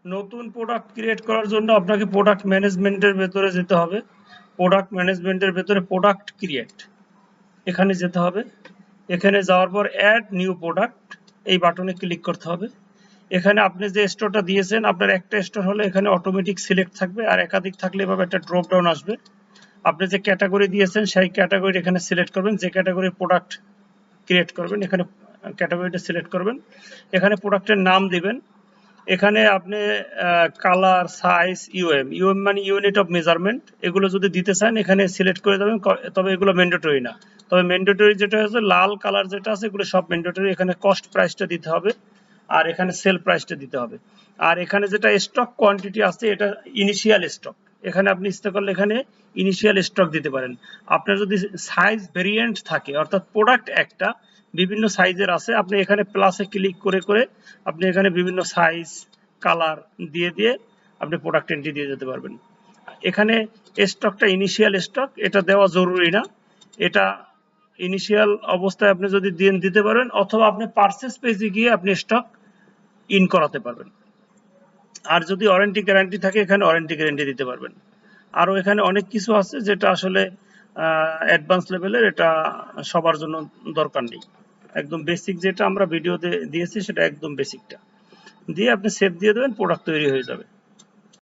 নতুন product create করার জন্য আপনাকে প্রোডাক্ট ম্যানেজমেন্টের ভেতরে যেতে হবে। প্রোডাক্ট ম্যানেজমেন্টের ভেতরে প্রোডাক্ট ক্রিয়েট এখানে যেতে হবে। এখানে যাওয়ার পর অ্যাড নিউ প্রোডাক্ট এই বাটনে ক্লিক করতে হবে। এখানে আপনি যে স্টোরটা দিয়েছেন আপনার একটা স্টোর হলে এখানে অটোমেটিক সিলেক্ট থাকবে, আর একাধিক থাকলে এভাবে একটা ড্রপ ডাউন আসবে। আপনি যে ক্যাটাগরি দিয়েছেন সেই ক্যাটাগরি এখানে সিলেক্ট করবেন, যে ক্যাটাগরির প্রোডাক্ট ক্রিয়েট করবেন এখানে ক্যাটাগরিটা সিলেক্ট করবেন। এখানে প্রোডাক্টের নাম দিবেন। এখানে আপনি কালার, সাইজ, ইউএম মানে ইউনিট অফ মেজারমেন্ট এগুলো যদি দিতে চান এখানে সিলেক্ট করে দেবেন, তবে এগুলো ম্যান্ডেটরি না। তবে ম্যান্ডেটরি যেটা আছে লাল কালার যেটা আছে এগুলো সব ম্যান্ডেটরি। এখানে কস্ট প্রাইসটা দিতে হবে, আর এখানে সেল প্রাইসটা দিতে হবে। আর এখানে যেটা স্টক কোয়ান্টিটি আছে এটা ইনিশিয়াল স্টক, এখানে আপনি ইচ্ছা করলে এখানে ইনিশিয়াল স্টক দিতে পারেন। আপনার যদি সাইজ ভেরিয়েন্ট থাকে অর্থাৎ প্রোডাক্ট একটা বিভিন্ন সাইজের আছে, আপনি এখানে প্লাসে ক্লিক করে করে আপনি এখানে বিভিন্ন সাইজ কালার দিয়ে দিয়ে আপনি প্রোডাক্ট এন্ট্রি দিয়ে যেতে পারবেন। এখানে স্টকটা ইনিশিয়াল স্টক এটা দেওয়া জরুরি না, এটা ইনিশিয়াল অবস্থায় আপনি যদি দিতে পারেন, অথবা আপনি পারচেজ পেজে গিয়ে আপনি স্টক ইন করাতে পারবেন। আর যদি ওয়ারেন্টি গ্যারান্টি থাকে এখানে ওয়ারেন্টি গ্যারান্টি দিতে পারবেন। আরও এখানে অনেক কিছু আছে যেটা আসলে অ্যাডভান্স লেভেলের, এটা সবার জন্য দরকার নেই। একদম বেসিক যেটা আমরা ভিডিওতে দিয়েছি সেটা একদম বেসিকটা দিয়ে আপনি সেভ দিয়ে দেবেন, প্রোডাক্ট তৈরি হয়ে যাবে।